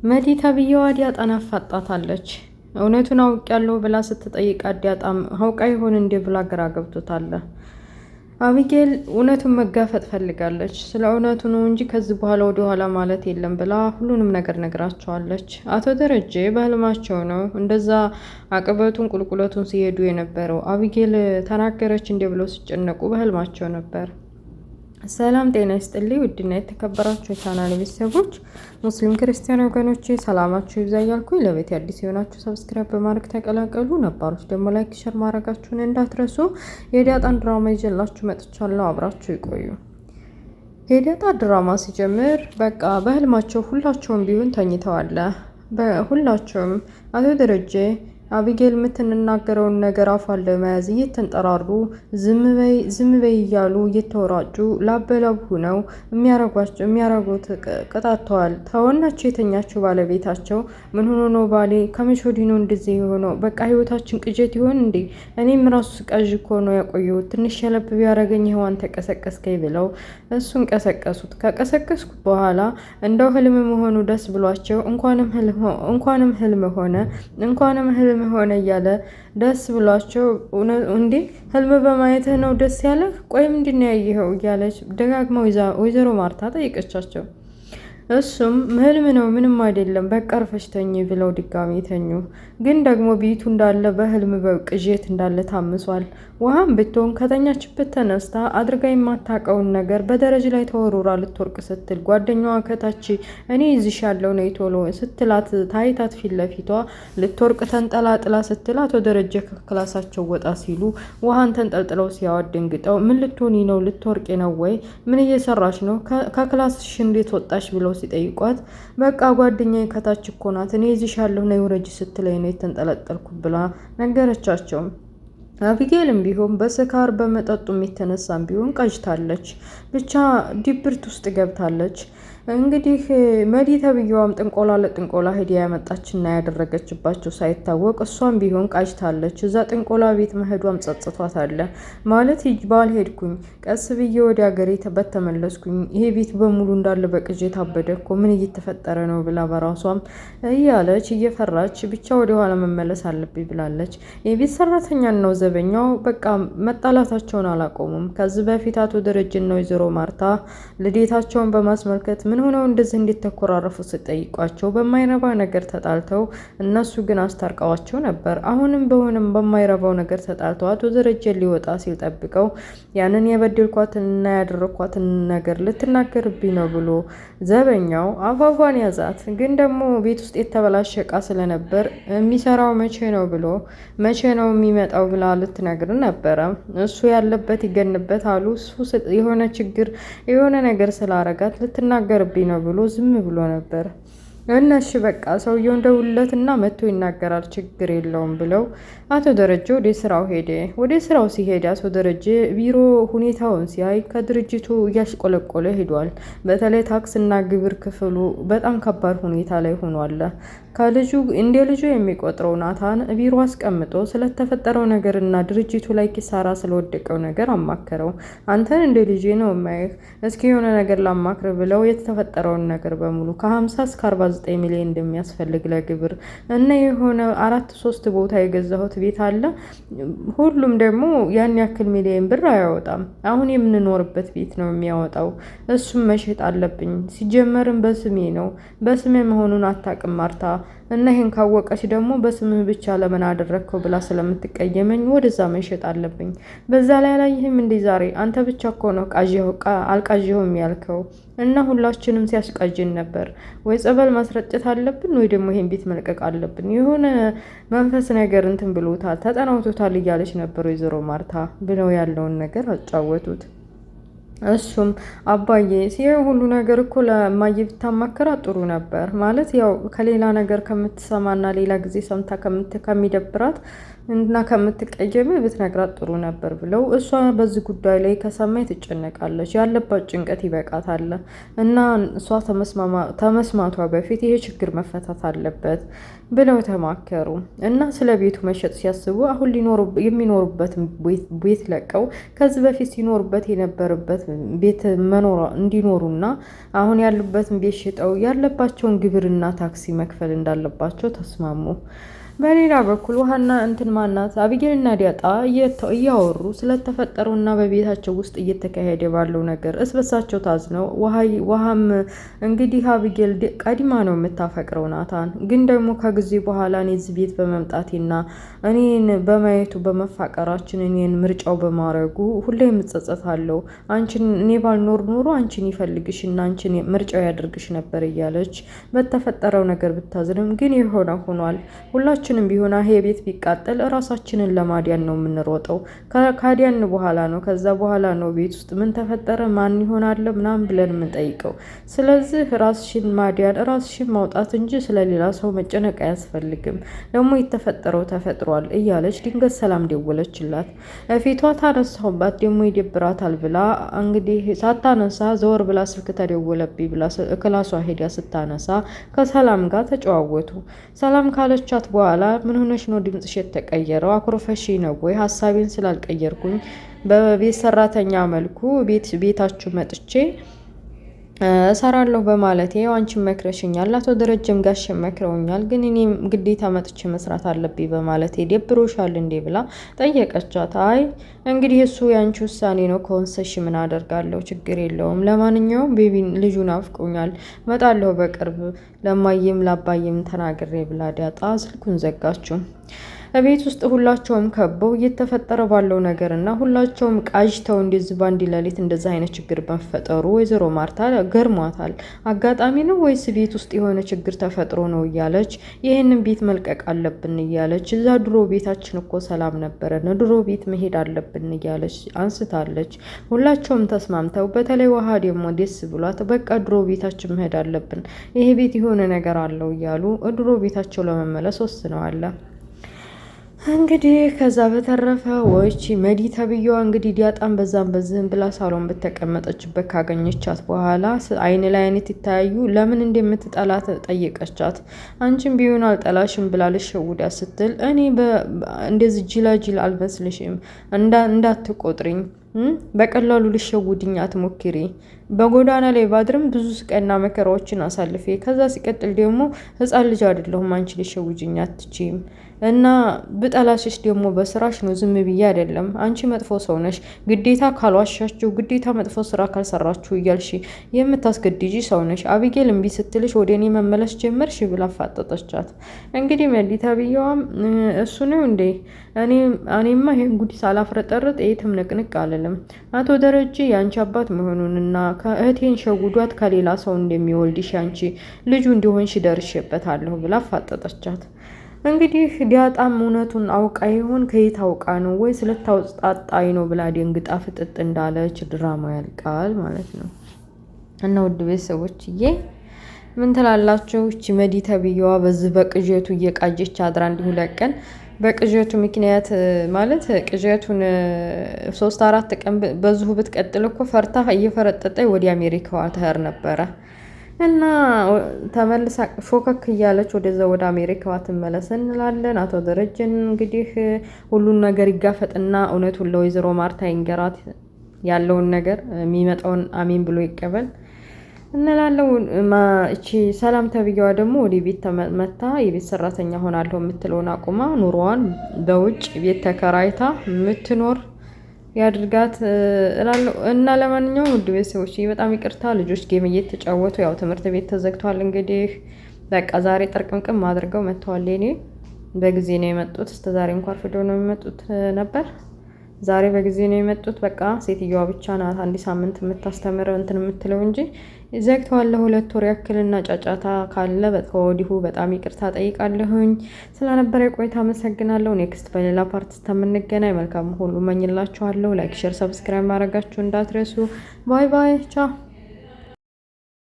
መዲ ተብዬዋ ዲያጣን አፋጣታለች። እውነቱን አውቄያለሁ ብላ ስትጠይቃት ዲያጣም አውቃ ይሆን እንዴ ብላ ግራ ገብቶታል። አቢጌል እውነቱን መጋፈጥ ፈልጋለች። ስለ እውነቱ ነው እንጂ ከዚህ በኋላ ወደ ኋላ ማለት የለም ብላ ሁሉንም ነገር ነግራቸዋለች። አቶ ደረጀ በህልማቸው ነው እንደዛ አቅበቱን ቁልቁለቱን ሲሄዱ የነበረው። አቢጌል ተናገረች እንዴ ብለው ሲጨነቁ በህልማቸው ነበር። ሰላም ጤና ይስጥልኝ ውድና የተከበራችሁ የቻናል ቤተሰቦች ሙስሊም ክርስቲያን ወገኖቼ ሰላማችሁ ይብዛ እያልኩኝ ለቤት አዲስ የሆናችሁ ሰብስክራይብ በማድረግ ተቀላቀሉ። ነባሮች ደግሞ ላይክ ሸር ማድረጋችሁን እንዳትረሱ። የዲያጣን ድራማ ይዤላችሁ መጥቻለሁ። አብራችሁ ይቆዩ። የዲያጣን ድራማ ሲጀምር በቃ በህልማቸው ሁላቸውም ቢሆን ተኝተዋል። ሁላቸውም አቶ ደረጀ አቢጌል የምትናገረውን ነገር አፏን ለመያዝ እየተንጠራሩ ዝም በይ እያሉ እየተወራጩ ላበላብ ሆነው የሚያረጉት ቅጣተዋል። ተወናቸው የተኛቸው ባለቤታቸው ምን ሆኖ ነው ባሌ ከመቼ ወዲህ ነው እንደዚህ የሆነው? በቃ ህይወታችን ቅጀት ይሆን እንዴ? እኔም ራሱ ስቃዥ እኮ ነው ያቆየሁት። ትንሽ ሸለብ ቢያረገኝ ህዋን ተቀሰቀስከኝ ብለው እሱን ቀሰቀሱት። ከቀሰቀስኩ በኋላ እንደው ህልም መሆኑ ደስ ብሏቸው እንኳንም ህልም ሆነ ሆነ እያለ ደስ ብሏቸው እንዴ ህልም በማየትህ ነው ደስ ያለህ? ቆይ ምንድን ነው ያየኸው? እያለች ደጋግማ ወይዘሮ ማርታ ጠይቀቻቸው። እሱም ህልም ነው ምንም አይደለም በቃ አርፈሽ ተኝ ብለው ድጋሚ ተኙ። ግን ደግሞ ቤቱ እንዳለ በህልም በቅዠት እንዳለ ታምሷል። ውሃም ብትሆን ከተኛችበት ተነስታ አድርጋ የማታውቀውን ነገር በደረጃ ላይ ተወርውራ ልትወርቅ ስትል ጓደኛዋ ከታች እኔ ይዝሻለሁ ነይ ቶሎ ስትላት ታይታት ፊት ለፊቷ ልትወርቅ ተንጠላጥላ ስትል አቶ ደረጀ ከክላሳቸው ወጣ ሲሉ ውሃን ተንጠልጥለው ሲያወድ ደንግጠው ምን ልትሆኒ ነው? ልትወርቂ ነው ወይ? ምን እየሰራሽ ነው? ከክላስሽ እንዴት ወጣሽ? ብለው ሲጠይቋት በቃ ጓደኛዬ ከታች እኮ ናት እኔ ይዝሻለሁ ነይ ውረጅ ስትለኝ ነው የተንጠለጠልኩ ብላ ነገረቻቸው። አቢጌልም ቢሆን በስካር በመጠጡም የተነሳም ቢሆን ቀጅታለች። ብቻ ድብርት ውስጥ ገብታለች። እንግዲህ መዲ ተብዬዋም ጥንቆላ ለጥንቆላ ሄዲያ ያመጣችና ያደረገችባቸው ሳይታወቅ እሷም ቢሆን ቃጅታለች። እዛ ጥንቆላ ቤት መሄዷም ጸጽቷታል። ማለት ባልሄድኩኝ ቀስ ብዬ ወደ ሀገሬ በተመለስኩኝ ይሄ ቤት በሙሉ እንዳለ በቅዠት አበደ እኮ ምን እየተፈጠረ ነው ብላ በራሷም እያለች እየፈራች ብቻ ወደ ኋላ መመለስ አለብኝ ብላለች። የቤት ሰራተኛ ነው ዘበኛው በቃ መጣላታቸውን አላቆሙም። ከዚህ በፊት አቶ ደረጀና ወይዘሮ ማርታ ልዴታቸውን በማስመልከት ምን ሆነው እንደዚህ እንድትኮራረፉ ሲጠይቋቸው በማይረባ ነገር ተጣልተው እነሱ ግን አስታርቀዋቸው ነበር። አሁንም በሆነም በማይረባው ነገር ተጣልተው አቶ ደረጀ ሊወጣ ሲል ጠብቀው ያንን የበደልኳትንና ያደረኳትን ነገር ልትናገርብኝ ነው ብሎ ዘበኛው አፏፏን ያዛት። ግን ደግሞ ቤት ውስጥ የተበላሸ እቃ ስለነበር የሚሰራው መቼ ነው የሚመጣው ብላ ልትነግር ነበረ። እሱ ያለበት ይገንበት አሉ። እሱ የሆነ ነገር ስላረጋት ልትናገርብኝ ነው ብሎ ዝም ብሎ ነበር። እነሺ በቃ ሰውየው እንደውለትና መጥቶ ይናገራል ችግር የለውም ብለው አቶ ደረጀ ወደ ስራው ሄደ። ወደ ስራው ሲሄድ አቶ ደረጀ ቢሮ ሁኔታውን ሲያይ ከድርጅቱ እያሽቆለቆለ ሄዷል። በተለይ ታክስና ግብር ክፍሉ በጣም ከባድ ሁኔታ ላይ ሆኗል። እንደ ልጁ የሚቆጥረው ናታን ቢሮ አስቀምጦ ስለተፈጠረው ነገርና ድርጅቱ ላይ ኪሳራ ስለወደቀው ነገር አማከረው። አንተን እንደ ልጄ ነው ማየህ፣ እስኪ የሆነ ነገር ላማክር ብለው የተፈጠረውን ነገር በሙሉ ከ50 እስከ 49 ሚሊዮን እንደሚያስፈልግ ለግብር እና የሆነ 4-3 ቦታ የገዛሁት ቤት አለ። ሁሉም ደግሞ ያን ያክል ሚሊዮን ብር አያወጣም። አሁን የምንኖርበት ቤት ነው የሚያወጣው። እሱም መሸጥ አለብኝ። ሲጀመርም በስሜ ነው። በስሜ መሆኑን አታውቅም ማርታ እና ይሄን ካወቀች ደግሞ በስምህ ብቻ ለምን አደረግከው ብላ ስለምትቀየመኝ ወደዛ መሸጥ አለብኝ። በዛ ላይ አላየህም እንዴ ዛሬ አንተ ብቻ እኮ ነው አልቃዥኸውም ያልከው እና ሁላችንም ሲያስቃጅን ነበር። ወይ ጸበል ማስረጨት አለብን ወይ ደግሞ ይሄን ቤት መልቀቅ አለብን። የሆነ መንፈስ ነገር እንትን ብሎታል ተጠናውቶታል እያለች ነበር ወይዘሮ ማርታ ብለው ያለውን ነገር አጫወቱት። እሱም አባዬ ሲሄው ሁሉ ነገር እኮ ለማየ ብታማከራ ጥሩ ነበር። ማለት ያው ከሌላ ነገር ከምትሰማና ሌላ ጊዜ ሰምታ ከሚደብራት እና ከምትቀየም ብትነግራት ጥሩ ነበር ብለው እሷ በዚህ ጉዳይ ላይ ከሰማይ ትጨነቃለች። ያለባት ጭንቀት ይበቃታል እና እሷ ተመስማቷ በፊት ይሄ ችግር መፈታት አለበት ብለው ተማከሩ እና ስለ ቤቱ መሸጥ ሲያስቡ አሁን የሚኖሩበትን ቤት ለቀው ከዚህ በፊት ሲኖሩበት የነበረበት ቤት እንዲኖሩና አሁን ያሉበትን ቤት ሽጠው ያለባቸውን ግብርና ታክሲ መክፈል እንዳለባቸው ተስማሙ። በሌላ በኩል ውሃና ማናት አቢጌልና ዲያጣ እያወሩ ስለተፈጠረውና በቤታቸው ውስጥ እየተካሄደ ባለው ነገር እስበሳቸው ታዝነው ውሃም እንግዲህ አቢጌል ቀድማ ነው የምታፈቅረው ናታን፣ ግን ደግሞ ከጊዜ በኋላ እኔ እዚህ ቤት በመምጣቴና እኔን በማየቱ በመፋቀራችን እኔን ምርጫው በማድረጉ ሁሌም እጸጸታለሁ። እኔ ባልኖር ኖሮ አንቺን ይፈልግሽና አንቺን ምርጫው ያደርግሽ ነበር እያለች በተፈጠረው ነገር ብታዝንም ግን የሆነ ሆኗል። ሁላችንም ቢሆን ይሄ ቤት ቢቃጠል ራሳችንን ለማዲያን ነው የምንሮጠው። ካዲያን በኋላ ነው ከዛ በኋላ ነው ቤት ውስጥ ምን ተፈጠረ ማን ይሆናል ምናምን ብለን የምንጠይቀው። ስለዚህ ራስሽን ማዲያን ራስሽን ማውጣት እንጂ ስለሌላ ሰው መጨነቅ አያስፈልግም። ደግሞ የተፈጠረው ተፈጥሯል እያለች ድንገት ሰላም ደወለችላት። ፊቷ ታነሳሁባት ደግሞ ይደብራታል ብላ እንግዲህ ሳታነሳ ዘወር ብላ ስልክ ተደወለብኝ ብላ ክላሷ ሄዳ ስታነሳ ከሰላም ጋር ተጨዋወቱ። ሰላም ካለቻት በኋላ ምን ሆነሽ ነው ድምጽሽ የተቀየረው? አኩርፈሽ ነው ወይ? ሀሳቤን ስላልቀየርኩኝ በቤት ሰራተኛ መልኩ ቤታችሁ መጥቼ እሰራለሁ በማለት ያው አንቺን መክረሽኛል፣ አቶ ደረጀም ጋሽ መክረውኛል፣ ግን እኔም ግዴታ መጥቼ መስራት አለብኝ በማለት ደብሮሻል እንዴ ብላ ጠየቀቻት። አይ እንግዲህ እሱ ያንቺ ውሳኔ ነው፣ ከወንሰሽ ምን አደርጋለሁ፣ ችግር የለውም። ለማንኛውም ቤቢን ልጁን አፍቆኛል፣ መጣለሁ በቅርብ ለማየም ላባየም ተናግሬ ብላ ዳጣ ስልኩን ዘጋችው። ቤት ውስጥ ሁላቸውም ከበው እየተፈጠረ ባለው ነገር እና ሁላቸውም ቃጅተው እንደዚህ ባንዲ ሌሊት እንደዚህ አይነት ችግር መፈጠሩ ወይዘሮ ማርታ ገርሟታል። አጋጣሚ ነው ወይስ ቤት ውስጥ የሆነ ችግር ተፈጥሮ ነው እያለች ይህንን ቤት መልቀቅ አለብን እያለች እዛ ድሮ ቤታችን እኮ ሰላም ነበረን ድሮ ቤት መሄድ አለብን እያለች አንስታለች። ሁላቸውም ተስማምተው በተለይ ውሃ ደግሞ ደስ ብሏት በቃ ድሮ ቤታችን መሄድ አለብን ይሄ ቤት የሆነ ነገር አለው እያሉ ድሮ ቤታቸው ለመመለስ ወስነዋል። እንግዲህ ከዛ በተረፈ ወይቺ መዲ ተብዬዋ እንግዲህ ዲያጣን በዛም በዝህም ብላ ሳሎን በተቀመጠችበት ካገኘቻት በኋላ አይን ላይ አይነት ይታያዩ። ለምን እንደምትጠላት ጠየቀቻት። አንቺም ቢሆን አልጠላሽም ብላ ልሸውዳ ስትል እኔ እንደዚህ ጅላጅል አልመስልሽም እንዳትቆጥሪኝ በቀላሉ ልሸውድኝ አትሞክሪ። በጎዳና ላይ ባድርም ብዙ ስቃይና መከራዎችን አሳልፌ ከዛ ሲቀጥል ደግሞ ህፃን ልጅ አይደለሁም አንቺ ልሸውጅኝ አትችይም። እና ብጠላሽሽ ደግሞ በስራሽ ነው ዝም ብዬ አይደለም። አንቺ መጥፎ ሰው ነሽ፣ ግዴታ ካልዋሻችሁ ግዴታ መጥፎ ስራ ካልሰራችሁ እያልሽ የምታስገድጂ ሰው ነሽ። አቢጌል እምቢ ስትልሽ ወደ እኔ መመለስ ጀመርሽ ብላ አፋጠጠቻት። እንግዲህ መዲታ ብየዋም እሱ ነው እንዴ እኔማ ይሄን ጉዲ ሳላፍረጠርጥ የትም ንቅንቅ አልልም። አቶ ደረጀ የአንቺ አባት መሆኑንና ከእህቴን ሸጉዷት ከሌላ ሰው እንደሚወልድሽ አንቺ ልጁ እንዲሆንሽ ደርሼበታለሁ ብላ አፋጠጠቻት። እንግዲህ ዲያጣም እውነቱን አውቃ ይሆን ከየት አውቃ ነው ወይ ስለታውጣጣይ ነው ብላ ደንግጣ ፍጥጥ እንዳለች ድራማ ያልቃል ማለት ነው። እና ውድ ቤተሰቦችዬ ምን ትላላችሁ? እቺ መዲ ተብዬዋ በዚህ በቅዠቱ እየቃጀች አድራ እንዲሁ ለቀን በቅዠቱ ምክንያት ማለት ቅዠቱን 3-4 ቀን በዚሁ ብትቀጥል እኮ ፈርታ እየፈረጠጠ ወደ አሜሪካዋ ትሄድ ነበረ እና ተመልሳ ፎከክ እያለች ወደዛ ወደ አሜሪካዋ ትመለስ እንላለን። አቶ ደረጀን እንግዲህ ሁሉን ነገር ይጋፈጥና እውነቱን ለወይዘሮ ማርታ ይንገራት፣ ያለውን ነገር የሚመጣውን አሜን ብሎ ይቀበል እንላለን። እቺ ሰላም ተብዬዋ ደግሞ ወደ ቤት ተመታ የቤት ሰራተኛ ሆናለሁ የምትለውን አቁማ ኑሮዋን በውጭ ቤት ተከራይታ የምትኖር ያድርጋት እላለሁ። እና ለማንኛውም ውድ ቤተሰቦች በጣም ይቅርታ ልጆች ጌም እየተጫወቱ ያው ትምህርት ቤት ተዘግቷል። እንግዲህ በቃ ዛሬ ጥርቅምቅም አድርገው መጥተዋል። እኔ በጊዜ ነው የመጡት። እስከ ዛሬ እንኳን ፍዶ ነው የሚመጡት ነበር። ዛሬ በጊዜ ነው የመጡት። በቃ ሴትዮዋ ብቻ ናት አንድ ሳምንት የምታስተምረው እንትን የምትለው እንጂ ዘግተዋል ለ2 ወር ያክልና ጫጫታ ካለ ከወዲሁ በጣም ይቅርታ ጠይቃለሁኝ። ስለነበረ ቆይታ አመሰግናለሁ። ኔክስት በሌላ ፓርት እስከምንገናኝ መልካም ሁሉ መኝላችኋለሁ። ላይክ፣ ሼር፣ ሰብስክራይብ ማድረጋችሁ እንዳትረሱ። ባይ ባይ ቻው።